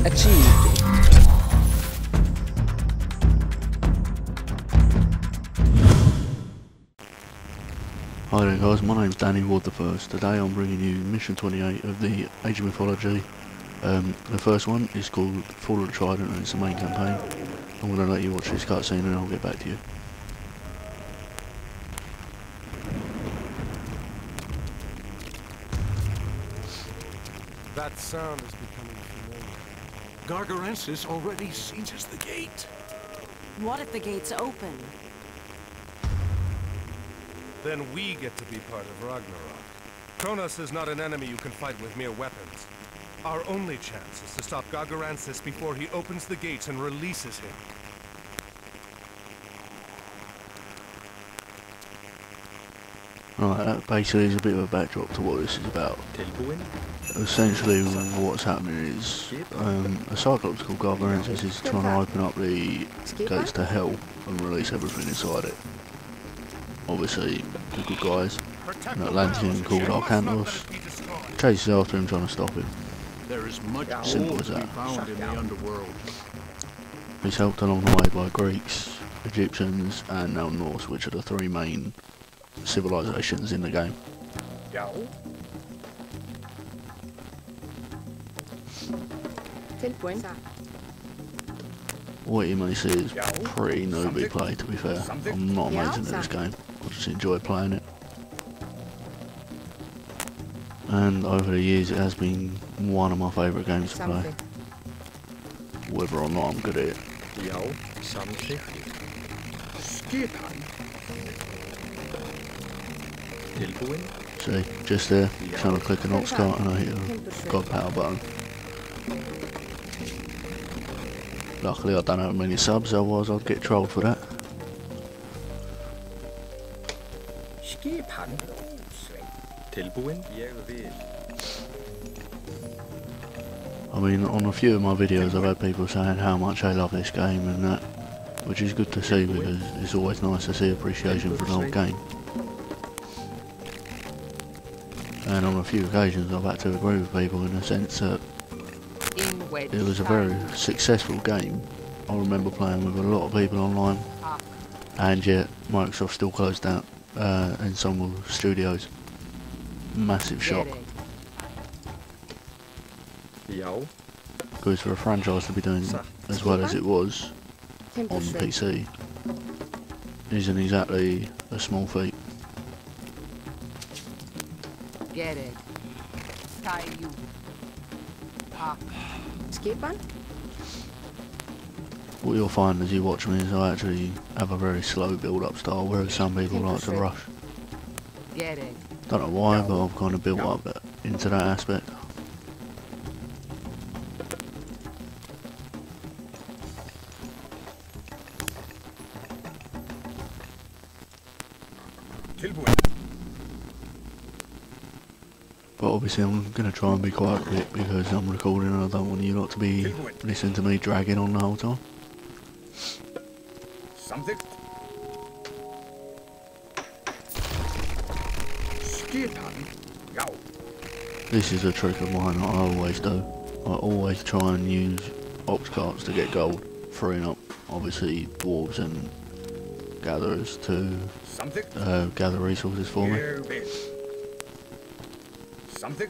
achieved. Hi there guys, my name's Danny Ward the First. Today I'm bringing you mission 28 of the Age of Mythology. The first one is called Fall of the Trident and it's the main campaign. I'm going to let you watch this cutscene and I'll get back to you. That sound is becoming familiar. Gargarensis already sieges the gate. What if the gates open? Then we get to be part of Ragnarok. Kronos is not an enemy you can fight with mere weapons. Our only chance is to stop Gargarensis before he opens the gates and releases him. Right, that basically is a bit of a backdrop to what this is about. Essentially what's happening is a Cyclops called Gargarensis is trying to open up the gates to hell and release everything inside it. Obviously the good guys, an Atlantean called Arcantos, chases after him trying to stop him. There is much Simple gold as to be that. found in the underworld. He's helped along the way by Greeks, Egyptians and now Norse, which are the three main civilizations in the game. What you may see is pretty newbie play, to be fair. I'm not amazing at this game, I just enjoy playing it. And over the years it has been one of my favourite games to play. Whether or not I'm good at it. See, just there, trying to click an ox cart and I hit a god power button. Luckily I don't have many subs, otherwise I'd get trolled for that. I mean, on a few of my videos I've had people saying how much they love this game and that, which is good to see because it's always nice to see appreciation for an old game. And on a few occasions I've had to agree with people in the sense that it was a very successful game. I remember playing with a lot of people online, and yet Microsoft still closed down Ensemble Studios. Massive shock. Because for a franchise to be doing as well as it was on PC isn't exactly a small feat. Get it. Tie you. What you'll find as you watch me is I actually have a very slow build-up style, whereas some people like to rush. Get it. Don't know why, but I've kind of built up into that aspect. But obviously I'm going to try and be quite quick because I'm recording and I don't want you lot to be listening to me dragging on the whole time. This is a trick of mine that I always do. I always try and use ox carts to get gold, freeing up obviously dwarves and gatherers to gather resources for me.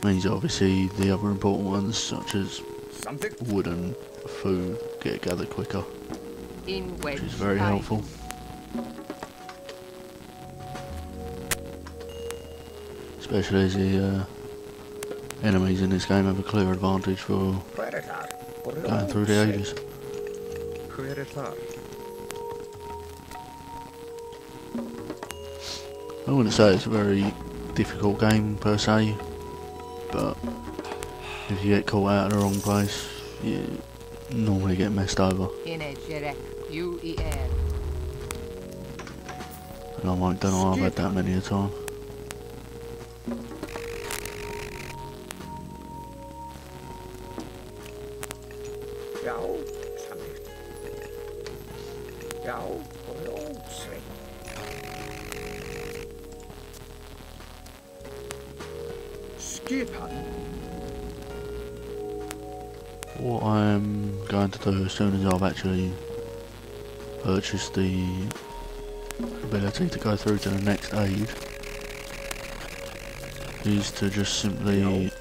Means obviously the other important ones such as wood and food get gathered quicker, which is very helpful. Especially as the enemies in this game have a clear advantage for going through the ages. I wouldn't say it's a very difficult game per se, but if you get caught out of the wrong place, you normally get messed over. And I won't deny I've had that many a time. What I'm going to do as soon as I've actually purchased the ability to go through to the next age is to just simply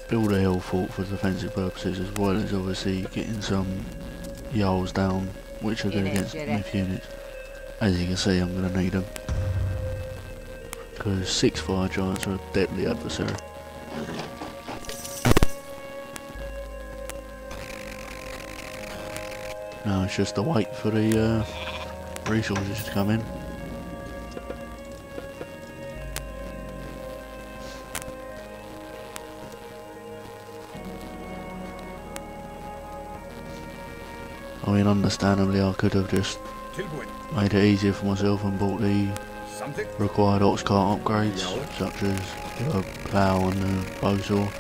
build a hill fort for defensive purposes, as well as obviously getting some Jarls down, which are good against myth units. As you can see, I'm going to need them, because 6 fire giants are a deadly adversary. Now it's just to wait for the resources to come in. I mean, understandably, I could have just made it easier for myself and bought the required ox cart upgrades, such as the plough and the bowsaw,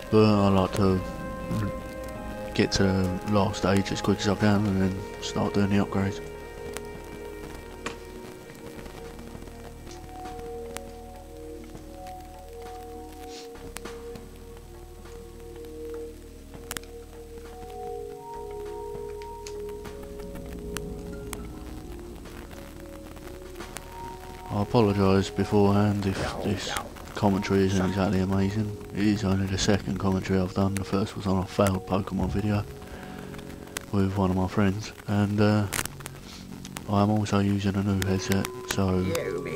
but I like to get to the last stage as quick as I can and then start doing the upgrades. I apologise beforehand if this commentary isn't exactly amazing. It is only the second commentary I've done. The first was on a failed Pokemon video with one of my friends, and I'm also using a new headset, so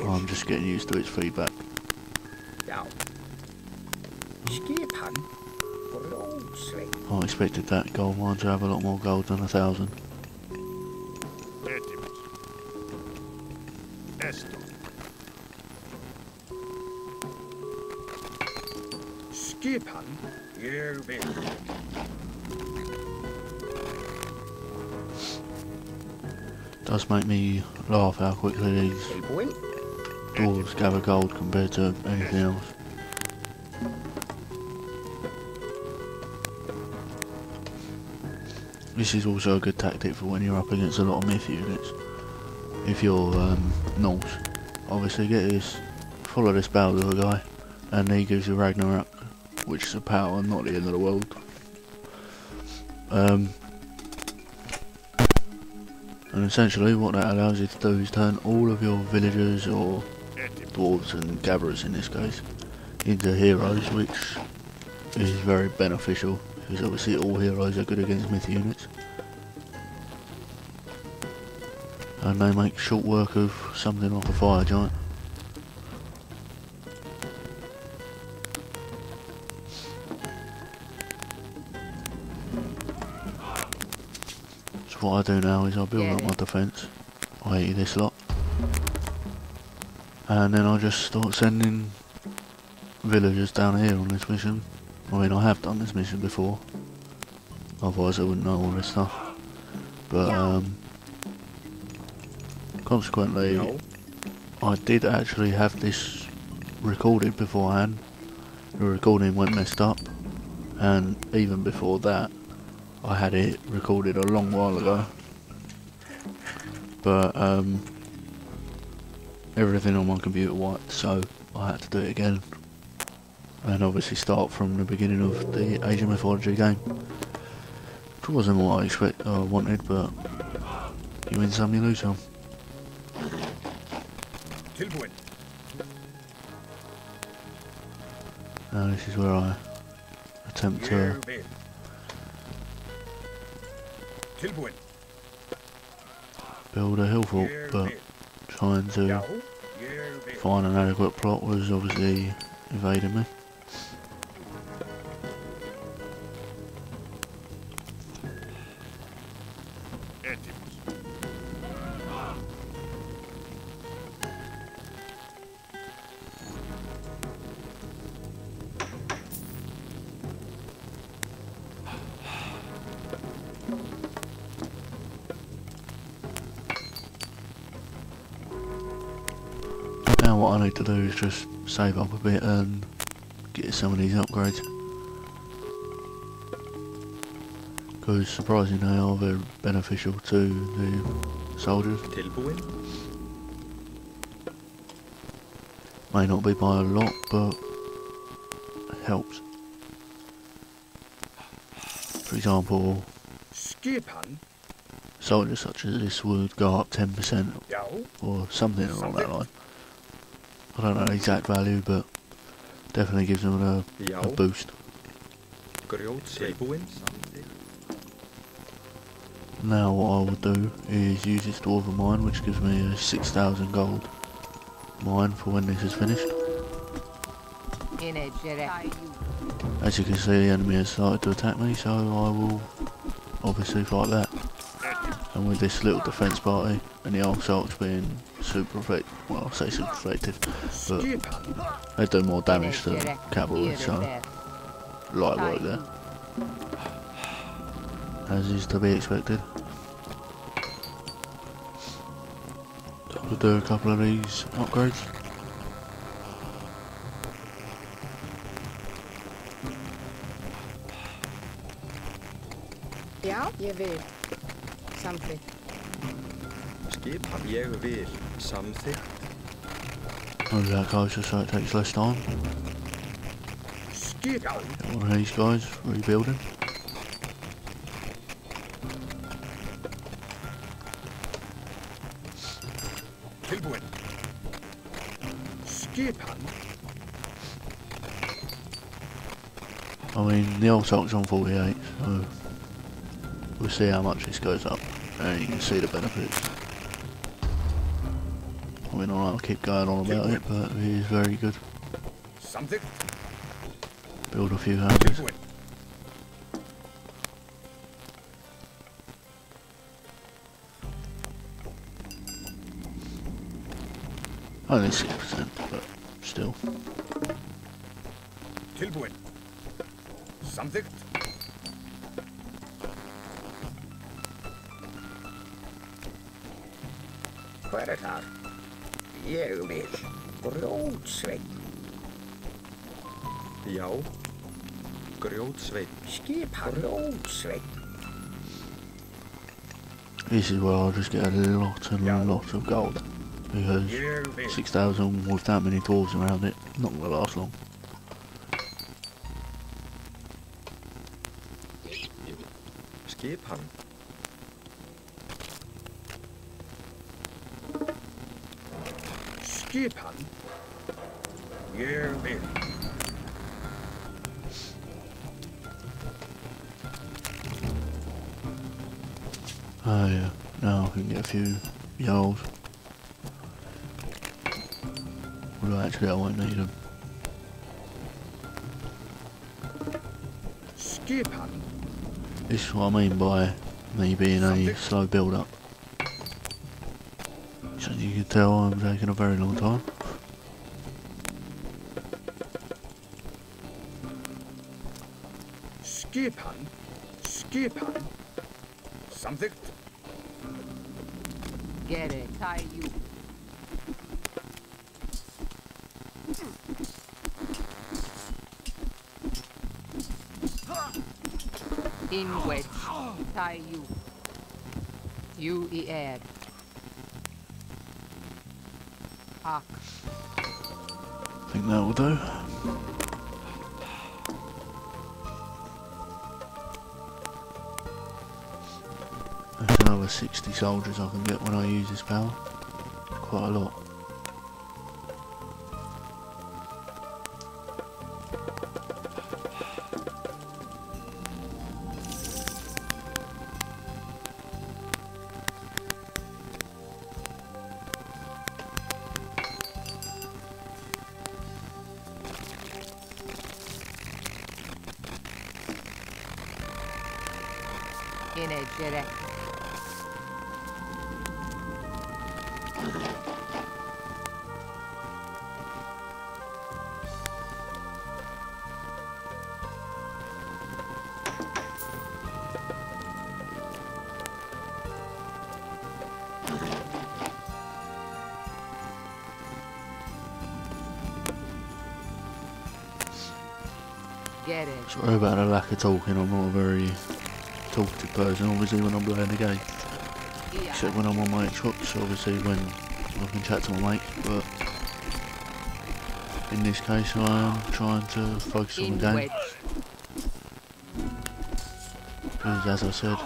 I'm just getting used to its feedback. I expected that gold mine to have a lot more gold than 1,000. Does make me laugh how quickly these dwarves gather gold compared to anything else. This is also a good tactic for when you're up against a lot of myth units. If you're Norse, obviously get this, follow this Baldur guy, and he gives you Ragnarok, which is a power, not the end of the world. And essentially what that allows you to do is turn all of your villagers, or dwarves and gatherers in this case, into heroes, which is very beneficial, because obviously all heroes are good against myth units. And they make short work of something like a fire giant. So what I do now is I build up my defence, i.e. this lot, and then I just start sending villagers down here on this mission. I mean, I have done this mission before, otherwise I wouldn't know all this stuff, but consequently I did actually have this recorded beforehand. The recording went messed up, and even before that I had it recorded a long while ago, but everything on my computer wiped, so I had to do it again, and obviously start from the beginning of the Asian mythology game, which wasn't what I wanted, but you win some, you lose some. Now this is where I attempt to build a hill fort, but trying to find an adequate plot was obviously evading me. Now what I need to do is just save up a bit and get some of these upgrades, because surprisingly they are very beneficial to the soldiers. May not be by a lot, but it helps. For example, Skipan. soldiers such as this would go up 10% Jo. or something along that line. I don't know the exact value, but definitely gives them a boost. Now what I will do is use this dwarven mine, which gives me a 6,000 gold mine for when this is finished. As you can see, the enemy has started to attack me, so I will obviously fight that. And with this little defence party and the old salts being super effective, well, I say super effective, but they do more damage to cavalry, so light work there, as is to be expected. So we'll do a couple of these upgrades. Ja, ég vil. Samþykkt. Skipan ég vil. Samþykkt. Move that closer so it takes less time. Get one of these guys rebuilding. Tilbúin. Skipan. I mean, the old salt's on 48, so we'll see how much this goes up, and you can see the benefits. I mean, I'll keep going on about it, but it is very good. Something. Build a few houses. Only 6%, but still. Tilbúin. Something. Hver þar? Ég vil. Grjótsveinn. Já. Grjótsveinn. Skipan. Grjótsveinn. This is where I'll just get a lot and lots of gold, because 6,000 with that many dwarves around it, not going to last long. Skipan. Skipan. Ég vil. Oh yeah, now I can get a few yarls. Although actually I won't need them. Skipan. This is what I mean by me being a slow build up. So you can tell I'm taking a very long time. Skipan. Skipan. Something. Get it. Tie you. In wedge. Tie you. You air. Hawk. I think that will do. That's another 60 soldiers I can get when I use this power. Quite a lot. Energetic. Get it. Sorry about the lack of talking, I'm not a very talkative person, obviously, when I'm playing the game. Except when I'm on my Xbox, obviously when I can chat to my mates, but in this case I am trying to focus on the game. because as I said,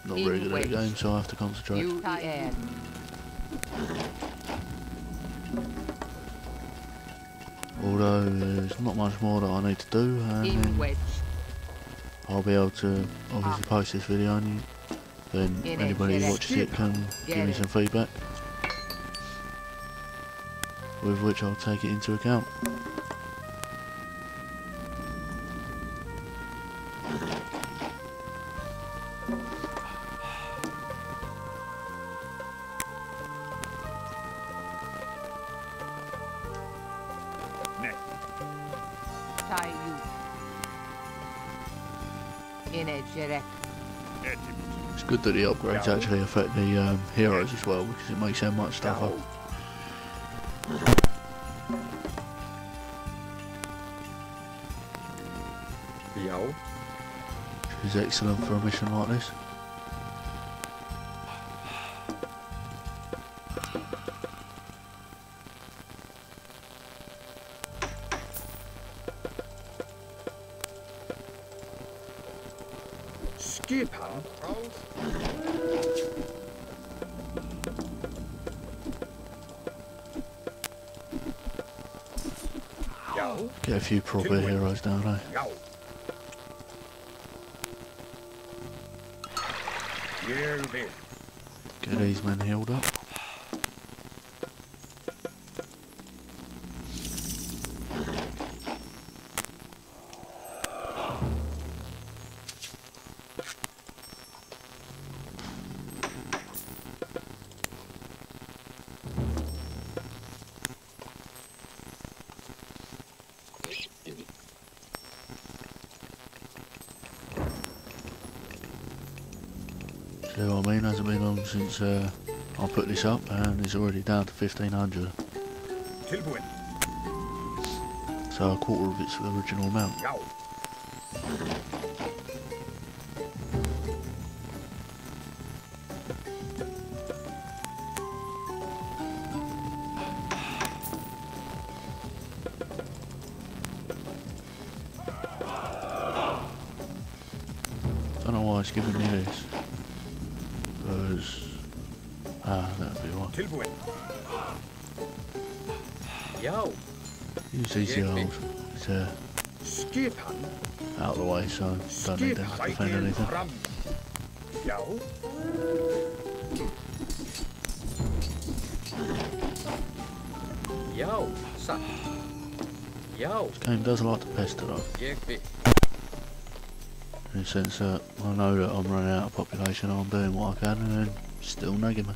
not very good at the game, so I have to concentrate. You add. Although there's not much more that I need to do, and In then wedge. I'll be able to obviously post this video, and then anybody who watches it can give me some feedback, with which I'll take it into account. Tie you. In a jerek. It's good that the upgrades actually affect the heroes as well, because it makes so much stuff up. Já. Which is excellent for a mission like this. Skipan. Já. Get a few proper heroes down there. Já. Ég vil. Get these men healed up. See what I mean? Hasn't been long since I put this up, and it's already down to 1500. Tilbúin. So a quarter of its original amount. Já. Don't know why it's giving me this. Because that'd be one. Tilbúin. Já. Use these heroes. It's Skipan. out of the way, so don't need them to defend anything. Fram. Já. Já. Satt. Já. This game does like to pester though, Ég vil. in the sense that I know that I'm running out of population, I'm doing what I can, and then still nagging me.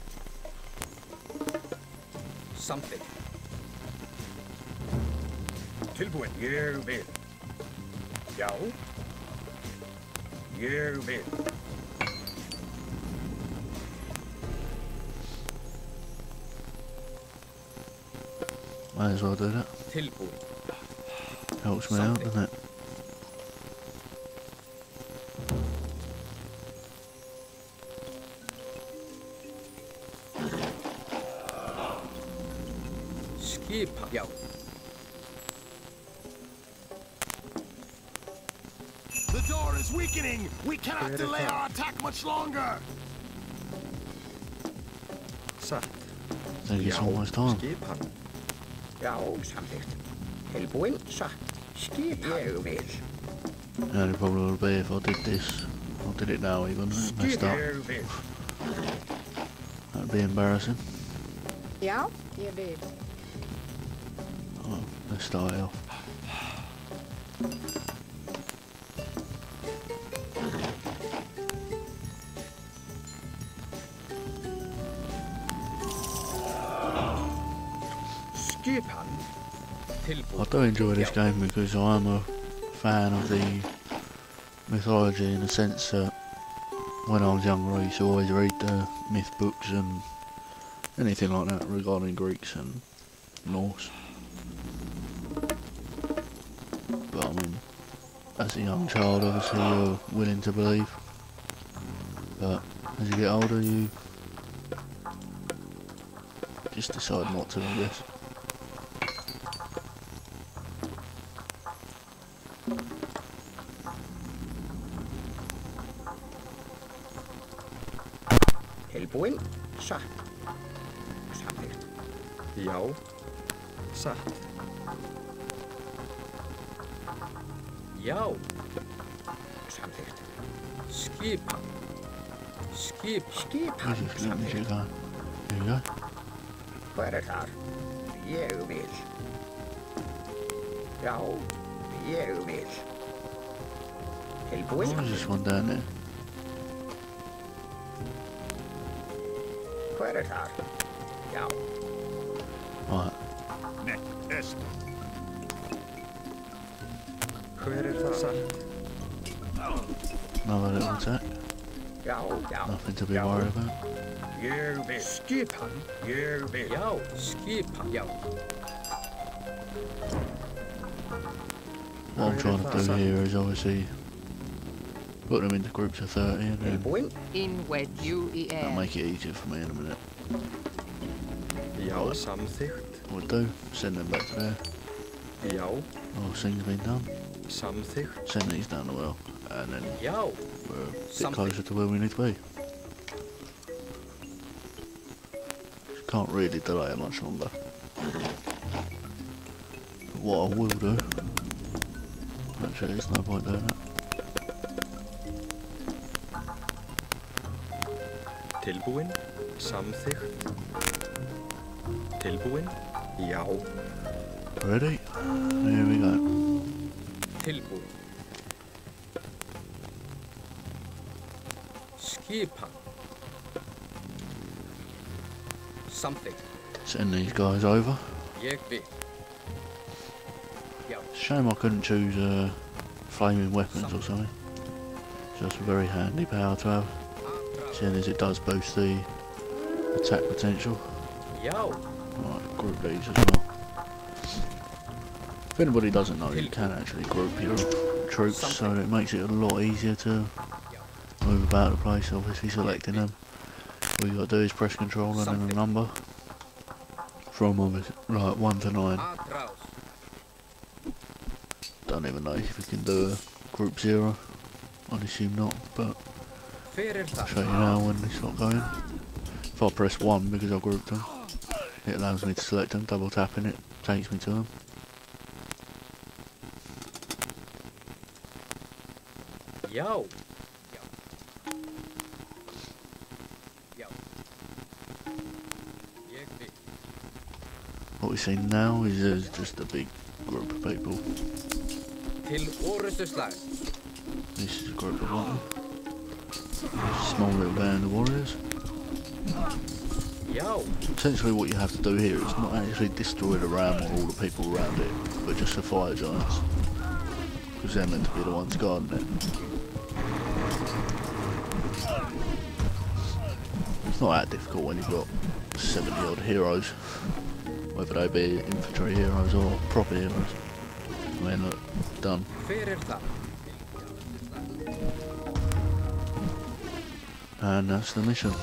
Something. Tilbúin. Ég vil. Já. Ég vil. Might as well do that. Tilbúin. Helps me out, doesn't it? Skipan. Já. The door is weakening! We cannot delay our attack much longer! Satt. I think it's almost time. Skipan. Já, samþykkt. Tilbúin. Satt. Skipan. Ég vil. The only problem would be if I did this, I did it now even, and it messed up. Ég vil. That'd be embarrassing. Ja, ég vil. Oh, let's start it off. Skipan. Tilbúin. I do enjoy this game because I am a fan of the mythology, in the sense that when I was younger I used to always read the myth books and anything like that regarding Greeks and Norse. But I mean, as a young child obviously you're willing to believe, but as you get older you just decide not to, I guess. Tilbúin? Satt. Samþykkt. Já. Satt. Já. Samþykkt. Skipan. Skipan. Skipan. Just let me Samþykkt. get going. Here we go. Hver þar? Ég vil. Já, ég vil. Tilbúin? There's this one down there. Hver þar? Já. Right. Hver það? Satt. Another little attack. Já, já. Nothing to be worried about. Ég vil. Skipan? Ég vil. Já. Skipan. Já. What I'm trying to do here is obviously put them into groups of 30 and then Tilbúin? Inwed that'll make it easier for me in a minute. Já. Samþykkt. What we'll do, send them back to there. Já. All things been done. Samþykkt. Send these down the well. And then Já. we're a bit Something. closer to where we need to be. Can't really delay it much longer. But what I will do, actually there's no point doing that. Tilbúin. Samþykkt. Tilbúin. Já. Ready? Here we go. Tilbúin. Skipan. Samþykkt. Send these guys over. Ég vil. Já. Shame I couldn't choose flaming weapons or something. Just a very handy power to have, seeing as it does boost the attack potential. Já. Right, group these as well. If anybody doesn't know, you can actually group your troops, so it makes it a lot easier to move about the place, obviously selecting them. All you got to do is press control and then a number from obviously, right, 1 to 9. Atrás. Don't even know if you can do a group 0. I'd assume not, but Hver I'll það? show you now when they start going. If I press 1 because I grouped them, it allows me to select them, double tapping it takes me to them. Já. Já. Ég vil. What we see now is there's just a big group of people. Til orrustuslag. This is a group of 1. Small little band of warriors. Já. Essentially what you have to do here is not actually destroy the ram or all the people around it, but just the fire giants. Because they're meant to be the ones guarding it. It's not that difficult when you've got 70 odd heroes, whether they be infantry heroes or proper heroes. I mean, look, done. Hver það? And that's the mission.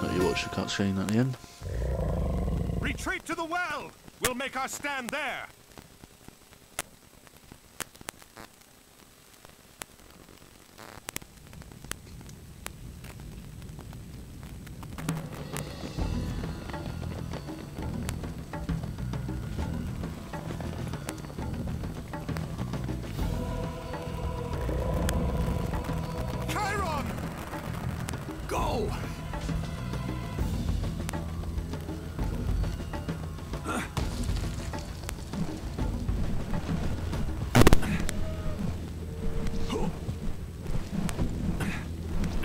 Let you watch the cutscene at the end. Retreat to the well! We'll make our stand there! Chiron! Go!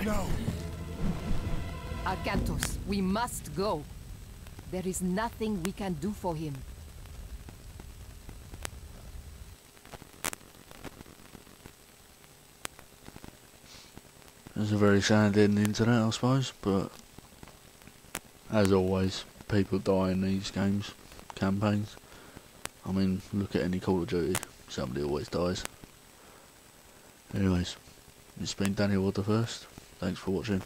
No! Arcantos, we must go. There is nothing we can do for him. There's a very sad ending to that, I suppose, but as always, people die in these games, campaigns. I mean, look at any Call of Duty, somebody always dies. Anyways, it's been Daniel Wood the First. Thanks for watching.